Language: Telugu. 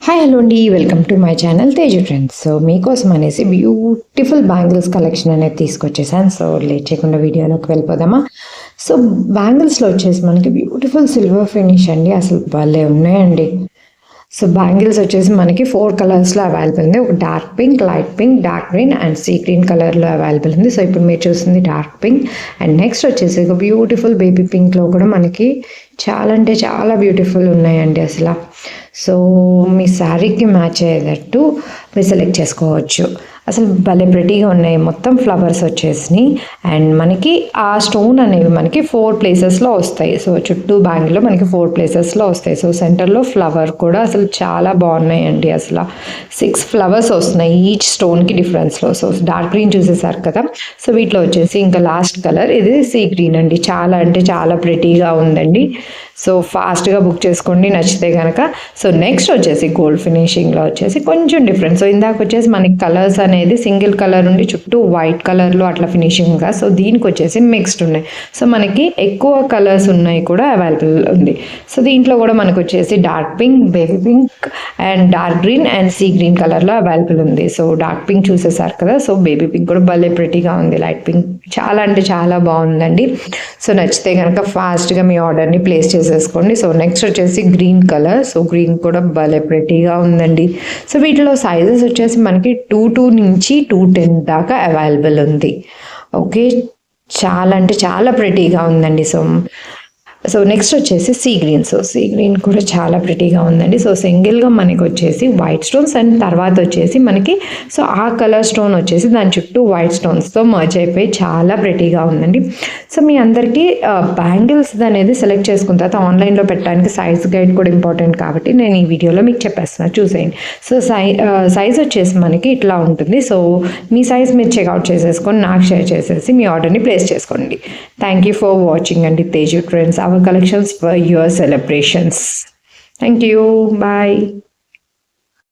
హాయ్ హలో అండి, welcome to my channel Teju trends. So మీకోసం అనేసి బ్యూటిఫుల్ బ్యాంగిల్స్ కలెక్షన్ అనేది తీసుకొచ్చేసాను. సో లేట్ చేయకుండా వీడియోలోకి వెళ్ళిపోదామా. సో బ్యాంగిల్స్లో వచ్చేసి మనకి బ్యూటిఫుల్ సిల్వర్ ఫినిష్ అండి, అసలు భలే ఉన్నాయండి. సో బ్యాంగిల్స్ వచ్చేసి మనకి 4 కలర్స్లో అవైలబుల్ ఉంది. ఒక dark pink, light pink, dark green and sea green కలర్లో అవైలబుల్ ఉంది. సో ఇప్పుడు మీరు చూస్తుంది డార్క్ పింక్ అండ్ నెక్స్ట్ వచ్చేసి ఒక బ్యూటిఫుల్ బేబీ పింక్లో కూడా మనకి చాలా అంటే చాలా బ్యూటిఫుల్ ఉన్నాయండి అసలు. సో మీ శారీకి మ్యాచ్ అయ్యేటట్టు మీరు సెలెక్ట్ చేసుకోవచ్చు. అసలు భలే ప్రెటీగా ఉన్నాయి. మొత్తం ఫ్లవర్స్ వచ్చేసి అండ్ మనకి ఆ స్టోన్ అనేవి మనకి 4 ప్లేసెస్లో వస్తాయి. సో చుట్టూ బ్యాంగిల్లో మనకి 4 ప్లేసెస్లో వస్తాయి. సో సెంటర్లో ఫ్లవర్ కూడా అసలు చాలా బాగున్నాయండి. అసలు 6 ఫ్లవర్స్ వస్తున్నాయి ఈచ్ స్టోన్కి డిఫరెన్స్లో. సో డార్క్ గ్రీన్ చూసేసారు కదా. సో వీటిలో వచ్చేసి ఇంకా లాస్ట్ కలర్ ఇది సీ గ్రీన్ అండి. చాలా అంటే చాలా ప్రెటీగా ఉందండి. సో ఫాస్ట్గా బుక్ చేసుకోండి నచ్చితే కనుక. సో నెక్స్ట్ వచ్చేసి గోల్డ్ ఫినిషింగ్లో వచ్చేసి కొంచెం డిఫరెంట్. సో ఇందాక వచ్చేసి మనకి కలర్స్ అనేది సింగిల్ కలర్ ఉండి చుట్టూ వైట్ కలర్లో అట్లా ఫినిషింగ్గా. సో దీనికి వచ్చేసి మిక్స్డ్ ఉన్నాయి. సో మనకి ఎక్కువ కలర్స్ ఉన్నాయి కూడా అవైలబుల్ ఉంది. సో దీంట్లో కూడా మనకు వచ్చేసి dark pink, baby pink and dark green and sea green కలర్లో అవైలబుల్ ఉంది. సో డార్క్ పింక్ చూసేసారు కదా. సో బేబీ పింక్ కూడా భలే ప్రెటీగా ఉంది. లైట్ పింక్ చాలా అంటే చాలా బాగుందండి. సో నచ్చితే కనుక ఫాస్ట్గా మీ ఆర్డర్ని ప్లేస్ చేసేసుకోండి. సో నెక్స్ట్ వచ్చేసి గ్రీన్ కలర్. సో గ్రీన్ కూడా భలే ప్రెటీగా ఉందండి. సో వీటిలో సైజెస్ వచ్చేసి మనకి 2 నుంచి 210 దాకా అవైలబుల్ ఉంది. ఓకే, చాలా అంటే చాలా ప్రెటీగా ఉందండి. సో నెక్స్ట్ వచ్చేసి sea green. So sea green కూడా చాలా ప్రెటీగా ఉందండి. సో సింగిల్గా మనకి వచ్చేసి వైట్ స్టోన్స్ అండ్ తర్వాత వచ్చేసి మనకి సో ఆ కలర్ స్టోన్ వచ్చేసి దాని చుట్టూ వైట్ స్టోన్స్తో మర్జ్ అయిపోయి చాలా ప్రెటీగా ఉందండి. సో మీ అందరికీ బ్యాంగిల్స్ అనేది సెలెక్ట్ చేసుకున్న తర్వాత ఆన్లైన్లో పెట్టడానికి సైజ్ గైడ్ కూడా ఇంపార్టెంట్ కాబట్టి నేను ఈ వీడియోలో మీకు చెప్పేస్తున్నాను, చూసేయండి. సో సైజ్ వచ్చేసి మనకి ఇట్లా ఉంటుంది. సో మీ సైజ్ మీరు చెక్అవుట్ చేసేసుకొని నాకు షేర్ చేసేసి మీ ఆర్డర్ని ప్లేస్ చేసుకోండి. థ్యాంక్ యూ ఫర్ వాచింగ్ అండి Teju trends, our collections for your celebrations. Thank you. Bye.